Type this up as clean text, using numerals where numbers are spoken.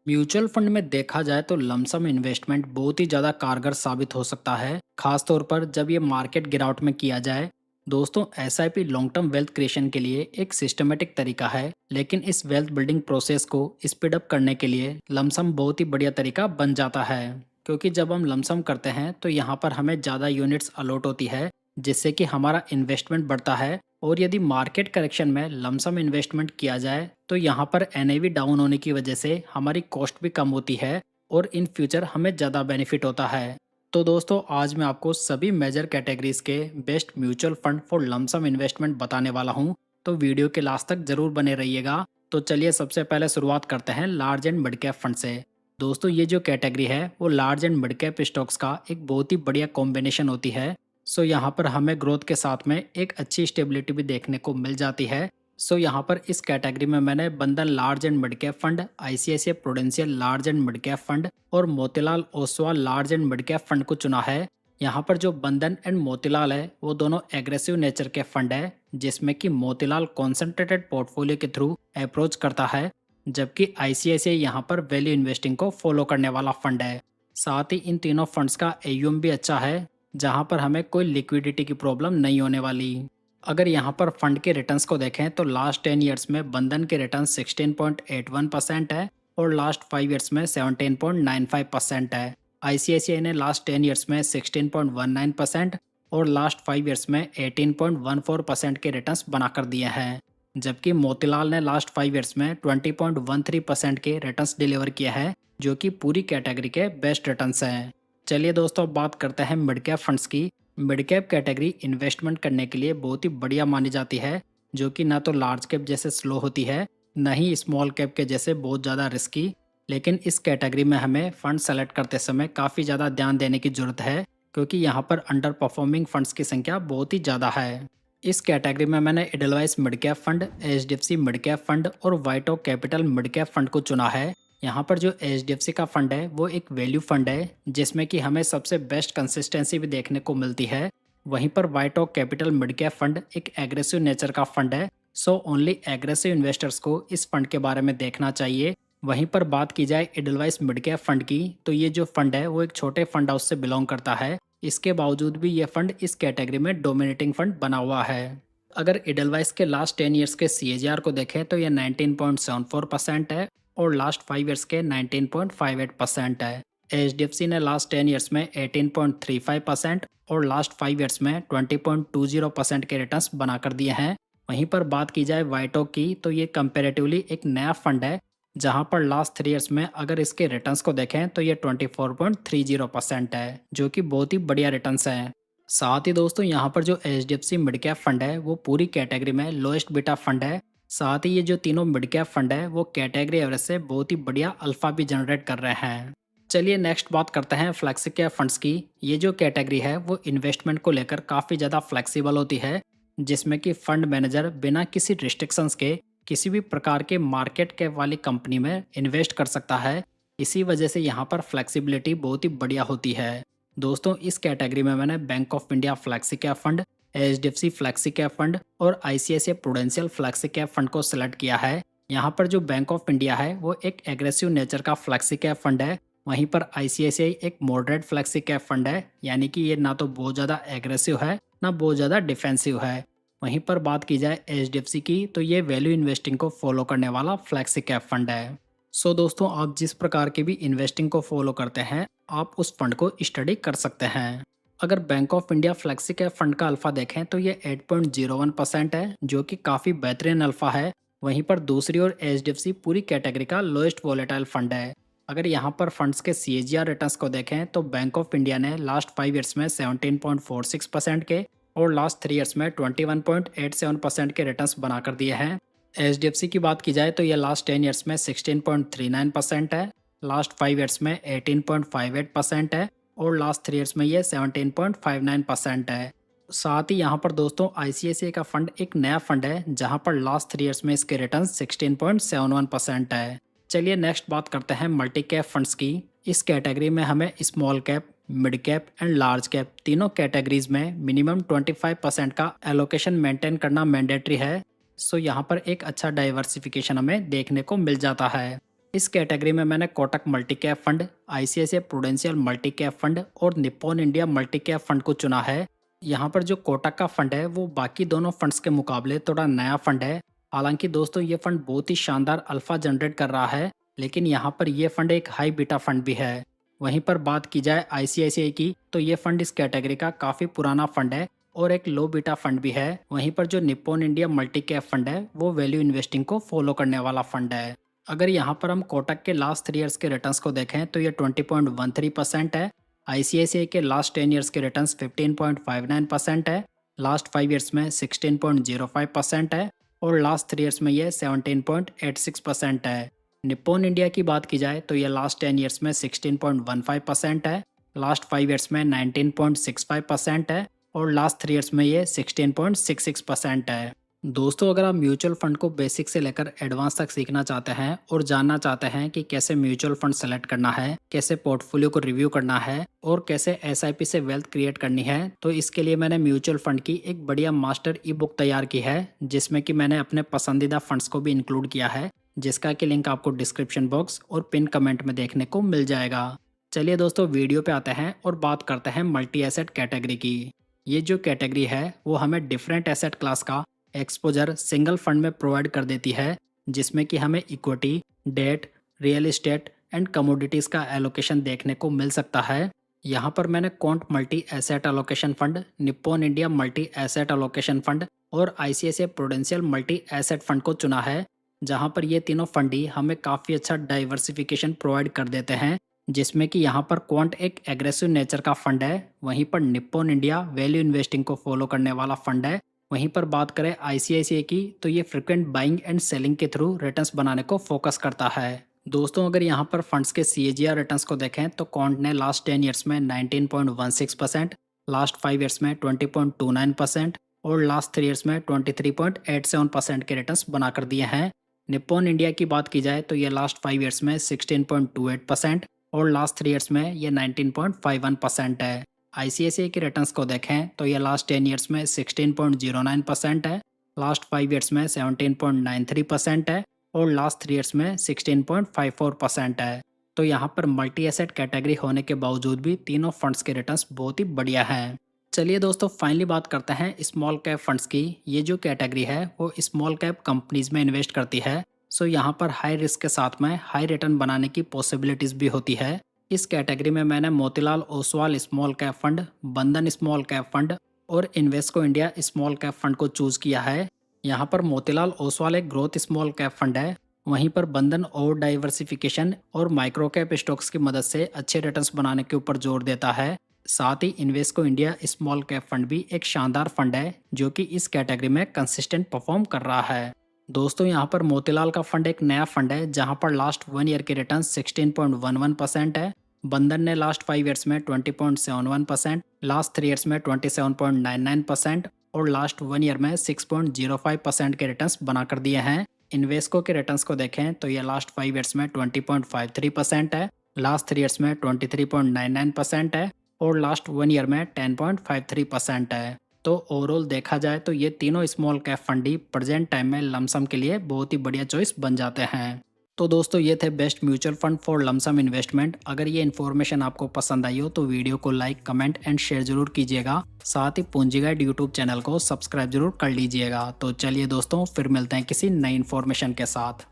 Mutual fund में देखा जाए तो लमसम इन्वेस्टमेंट बहुत ही ज़्यादा कारगर साबित हो सकता है, खास तौर पर जब ये मार्केट गिरावट में किया जाए। दोस्तों, SIP long term wealth creation के लिए एक सिस्टमेटिक तरीका है, लेकिन इस वेल्थ बिल्डिंग प्रोसेस को स्पीड अप करने के लिए लमसम बहुत ही बढ़िया तरीका बन जाता है। क्योंकि जब हम लमसम करते हैं तो यहाँ पर हमें ज़्यादा यूनिट्स अलॉट होती है, जिससे कि हमारा इन्वेस्टमेंट बढ़ता है। और यदि मार्केट करेक्शन में लमसम इन्वेस्टमेंट किया जाए तो यहाँ पर एनएवी डाउन होने की वजह से हमारी कॉस्ट भी कम होती है और इन फ्यूचर हमें ज़्यादा बेनिफिट होता है। तो दोस्तों, आज मैं आपको सभी मेजर कैटेगरीज के best mutual fund for lump sum investment बताने वाला हूँ। तो वीडियो के लास्ट तक जरूर बने रहिएगा। तो चलिए सबसे पहले शुरुआत करते हैं large and mid cap fund से। दोस्तों, ये जो कैटेगरी है वो large and mid cap stocks का एक बहुत ही बढ़िया कॉम्बिनेशन होती है। सो यहाँ पर हमें ग्रोथ के साथ में एक अच्छी स्टेबिलिटी भी देखने को मिल जाती है। सो यहाँ पर इस कैटेगरी में मैंने Bandhan large and mid cap fund, ICICI Prudential large and mid cap fund और Motilal Oswal large and mid cap fund को चुना है। यहाँ पर जो बंधन एंड मोतीलाल है वो दोनों एग्रेसिव नेचर के फंड है, जिसमें कि मोतीलाल कॉन्सेंट्रेटेड पोर्टफोलियो के थ्रू अप्रोच करता है, जबकि आईसीआईसीआई यहाँ पर वैल्यू इन्वेस्टिंग को फॉलो करने वाला फंड है। साथ ही इन तीनों फंड्स का एयूएम भी अच्छा है, जहां पर हमें कोई लिक्विडिटी की प्रॉब्लम नहीं होने वाली। अगर यहां पर फंड के रिटर्न्स को देखें तो लास्ट 10 इयर्स में बंधन के रिटर्न 16.81% है और लास्ट 5 इयर्स में 17.95% है। आईसीआईसीआई ने लास्ट 10 इयर्स में 16.19% और लास्ट 5 इयर्स में 18.14% के रिटर्न्स बनाकर दिए हैं, जबकि मोतीलाल ने लास्ट 5 इयर्स में 20.13% के रिटर्न्स डिलीवर किए हैं, जो कि पूरी कैटेगरी के बेस्ट रिटर्न्स हैं। चलिए दोस्तों, अब बात करते हैं मिड कैप फंड्स की। मिड कैप कैटेगरी इन्वेस्टमेंट करने के लिए बहुत ही बढ़िया मानी जाती है, जो कि ना तो लार्ज कैप जैसे स्लो होती है, न ही स्मॉल कैप के जैसे बहुत ज़्यादा रिस्की। लेकिन इस कैटेगरी में हमें फंड सेलेक्ट करते समय काफ़ी ज़्यादा ध्यान देने की जरूरत है, क्योंकि यहाँ पर अंडर परफॉर्मिंग फंड्स की संख्या बहुत ही ज़्यादा है। इस कैटेगरी में मैंने Edelweiss mid cap fund, HDFC mid cap fund और वाइटो कैपिटल मिड कैप फंड को चुना है। यहाँ पर जो एचडीएफसी का फंड है वो एक वैल्यू फंड है, जिसमें कि हमें सबसे बेस्ट कंसिस्टेंसी भी देखने को मिलती है। वहीं पर वाइट ऑक कैपिटल मिड कैप फंड एक एग्रेसिव नेचर का फंड है। सो ओनली एग्रेसिव इन्वेस्टर्स को इस फंड के बारे में देखना चाहिए। वहीं पर बात की जाए एडलवाइस मिड कैप फंड की, तो ये जो फंड है वो एक छोटे फंड हाउस से बिलोंग करता है। इसके बावजूद भी ये फंड इस कैटेगरी में डोमिनेटिंग फंड बना हुआ है। अगर एडलवाइस के लास्ट 10 ईयर्स के सीएजीआर को देखें तो ये 19.74% है और लास्ट 5 ईयर्स के 19.58% है। एचडीएफसी ने लास्ट 10 ईयर्स में 18.35% और लास्ट 5 ईयर्स में 20.20% के रिटर्न्स बनाकर दिए हैं। वहीं पर बात की जाए वाइटो की, तो ये कंपेरेटिवली एक नया फंड है, जहां पर लास्ट 3 ईयर्स में अगर इसके रिटर्न्स को देखें तो ये 24.30% है, जो कि बहुत ही बढ़िया रिटर्न्स हैं। साथ ही दोस्तों, यहाँ पर जो एचडीएफसी मिड कैप फंड है वो पूरी कैटेगरी में लोएस्ट बीटा फंड है। साथ ही ये जो तीनों मिड कैप फंड है वो कैटेगरी एवरेज से बहुत ही बढ़िया अल्फा भी जनरेट कर रहे हैं। चलिए नेक्स्ट बात करते हैं फ्लेक्सी कैप फंड्स की। ये जो कैटेगरी है वो इन्वेस्टमेंट को लेकर काफ़ी ज़्यादा फ्लेक्सिबल होती है, जिसमें कि फंड मैनेजर बिना किसी रिस्ट्रिक्शंस के किसी भी प्रकार के मार्केट कैप वाली कंपनी में इन्वेस्ट कर सकता है। इसी वजह से यहाँ पर फ्लेक्सिबिलिटी बहुत ही बढ़िया होती है। दोस्तों, इस कैटेगरी में मैंने Bank of India flexi cap fund, HDFC flexi cap fund और ICICI Prudential flexi cap fund को सिलेक्ट किया है। यहाँ पर जो बैंक ऑफ इंडिया है वो एक एग्रेसिव नेचर का फ्लेक्सी कैप फंड है। वहीं पर आईसीआईसीआई एक मॉडरेट फ्लेक्सी कैप फंड है, यानी कि ये ना तो बहुत ज़्यादा एग्रेसिव है ना बहुत ज़्यादा डिफेंसिव है। वहीं पर बात की जाए एचडीएफसी की, तो ये वैल्यू इन्वेस्टिंग को फॉलो करने वाला फ्लेक्सी कैप फंड है। सो दोस्तों, आप जिस प्रकार की भी इन्वेस्टिंग को फॉलो करते हैं आप उस फंड को स्टडी कर सकते हैं। अगर bank of India flexi cap fund का अल्फा देखें तो ये 8.01% है, जो कि काफ़ी बेहतरीन अल्फा है। वहीं पर दूसरी ओर एचडीएफसी पूरी कैटेगरी का लोएस्ट वोलेटाइल फंड है। अगर यहाँ पर फंड्स के सीएजीआर रिटर्न्स को देखें तो बैंक ऑफ इंडिया ने लास्ट 5 ईयर्स में 17.46% के और लास्ट 3 ईयर्स में 21.87% के रिटर्न्स बनाकर दिए हैं। एचडीएफसी की बात की जाए तो ये लास्ट 10 ईयर्स में 16.39% है, लास्ट 5 ईयर्स में 18.58% है और लास्ट 3 ईयर्स में ये 17.59% है। साथ ही यहाँ पर दोस्तों आईसीआईसीआई का फंड एक नया फंड है, जहाँ पर लास्ट 3 ईयर्स में इसके रिटर्न 16.71% है। चलिए नेक्स्ट बात करते हैं मल्टी कैप फंड्स की। इस कैटेगरी में हमें small cap, mid cap and large cap तीनों कैटेगरीज में मिनिमम 25% का एलोकेशन मेंटेन करना मैंडेटरी है। सो यहाँ पर एक अच्छा डाइवर्सिफिकेशन हमें देखने को मिल जाता है। इस कैटेगरी में मैंने Kotak multi cap fund, ICICI Prudential multi cap fund और Nippon India multi cap fund को चुना है। यहाँ पर जो कोटक का फंड है वो बाकी दोनों फंड्स के मुकाबले थोड़ा नया फंड है। हालांकि दोस्तों ये फंड बहुत ही शानदार अल्फा जनरेट कर रहा है, लेकिन यहाँ पर यह फंड एक हाई बीटा फंड भी है। वहीं पर बात की जाए आईसीआईसीआई की, तो ये फंड इस कैटेगरी का काफ़ी पुराना फंड है और एक लो बीटा फंड भी है। वहीं पर जो Nippon India multi cap fund है वो वैल्यू इन्वेस्टिंग को फॉलो करने वाला फंड है। अगर यहाँ पर हम कोटक के लास्ट 3 ईयर्स के रिटर्न्स को देखें तो ये 20.13% है। आईसीआईसीआई के लास्ट 10 ईयर्स के रिटर्न्स 15.59% है। लास्ट 5 ईयर्स में 16.05% है और लास्ट 3 ईयर्स में ये 17.86% है। निप्पॉन इंडिया की बात की जाए तो ये लास्ट 10 ईयर्स में 16.15% है, लास्ट 5 ईयर्स में 19.65% है और लास्ट 3 ईयर्स में ये 16.66% है। दोस्तों अगर आप म्यूचुअल फंड को बेसिक से लेकर एडवांस तक सीखना चाहते हैं और जानना चाहते हैं कि कैसे म्यूचुअल फंड सेलेक्ट करना है, कैसे पोर्टफोलियो को रिव्यू करना है और कैसे एसआईपी से वेल्थ क्रिएट करनी है, तो इसके लिए मैंने म्यूचुअल फंड की एक बढ़िया मास्टर ई बुक तैयार की है, जिसमें कि मैंने अपने पसंदीदा फंड्स को भी इंक्लूड किया है, जिसका कि लिंक आपको डिस्क्रिप्शन बॉक्स और पिन कमेंट में देखने को मिल जाएगा। चलिए दोस्तों वीडियो पे आते हैं और बात करते हैं मल्टी एसेट कैटेगरी की। ये जो कैटेगरी है वो हमें डिफरेंट एसेट क्लास का एक्सपोजर सिंगल फंड में प्रोवाइड कर देती है, जिसमें कि हमें equity, debt, real estate and commodities का एलोकेशन देखने को मिल सकता है। यहाँ पर मैंने Quant multi asset allocation fund, Nippon India multi asset allocation fund और ICICI Prudential multi asset fund को चुना है, जहाँ पर ये तीनों फंड ही हमें काफ़ी अच्छा डाइवर्सिफिकेशन प्रोवाइड कर देते हैं, जिसमें कि यहाँ पर क्वांट एक एग्रेसिव नेचर का फंड है, वहीं पर निप्पॉन इंडिया वैल्यू इन्वेस्टिंग को फॉलो करने वाला फंड है। वहीं पर बात करें आईसीआईसीआई की, तो ये फ्रिक्वेंट बाइंग एंड सेलिंग के थ्रू रिटर्न्स बनाने को फोकस करता है। दोस्तों अगर यहाँ पर फंड्स के सीएजीआर रिटर्न्स को देखें तो क्वांट ने लास्ट 10 ईयर्स में 19.16%, लास्ट 5 ईयर्स में 20.29% और लास्ट 3 ईयर्स में 23.87% के रिटर्न्स बनाकर दिए हैं। निप्पॉन इंडिया की बात की जाए तो ये लास्ट 5 ईयर्स में 16.28% और लास्ट 3 ईयर्स में ये 19.51% है। आईसीआईसीआई के रिटर्न्स को देखें तो ये लास्ट 10 ईयर्स में 16.09% है, लास्ट 5 ईयर्स में 17.93% है और लास्ट 3 ईयर्स में 16.54% है। तो यहाँ पर मल्टी एसेट कैटेगरी होने के बावजूद भी तीनों फंड्स के रिटर्न्स बहुत ही बढ़िया हैं। चलिए दोस्तों फाइनली बात करते हैं स्मॉल कैप फंड्स की। ये जो कैटेगरी है वो स्मॉल कैप कंपनीज में इन्वेस्ट करती है, सो यहाँ पर हाई रिस्क के साथ में हाई रिटर्न बनाने की पॉसिबिलिटीज भी होती है। इस कैटेगरी में मैंने Motilal Oswal small cap fund, बंधन स्मॉल कैप फंड और Invesco India small cap fund को चूज किया है। यहाँ पर मोतीलाल ओसवाल एक ग्रोथ स्मॉल कैप फंड है, वहीं पर बंधन ओवर डाइवर्सिफिकेशन और माइक्रो कैप स्टॉक्स की मदद से अच्छे रिटर्न्स बनाने के ऊपर जोर देता है। साथ ही Invesco India small cap fund भी एक शानदार फंड है जो कि इस कैटेगरी में कंसिस्टेंट परफॉर्म कर रहा है। दोस्तों यहाँ पर मोतीलाल का फंड एक नया फंड है जहाँ पर लास्ट 1 ईयर के रिटर्न 16.11% है। बंधन ने लास्ट 5 ईयर्स में 20.71%, लास्ट 3 ईयर्स में 27.99% और लास्ट 1 ईयर में 6.05% के रिटर्न्स बनाकर दिए हैं। इन्वेस्को के रिटर्न्स को देखें तो ये लास्ट 5 ईयर्स में 20.53% है, लास्ट 3 ईयर्स में 23.99% है और लास्ट 1 ईयर में 10.53% है। तो ओवरऑल देखा जाए तो ये तीनों स्मॉल कैप फंड ही प्रेजेंट टाइम में लमसम के लिए बहुत ही बढ़िया चॉइस बन जाते हैं। तो दोस्तों ये थे best mutual fund for lump sum investment. अगर ये इन्फॉर्मेशन आपको पसंद आई हो तो वीडियो को लाइक, कमेंट एंड शेयर जरूर कीजिएगा। साथ ही पूंजी गाइड यूट्यूब चैनल को सब्सक्राइब जरूर कर लीजिएगा। तो चलिए दोस्तों फिर मिलते हैं किसी नई इन्फॉर्मेशन के साथ।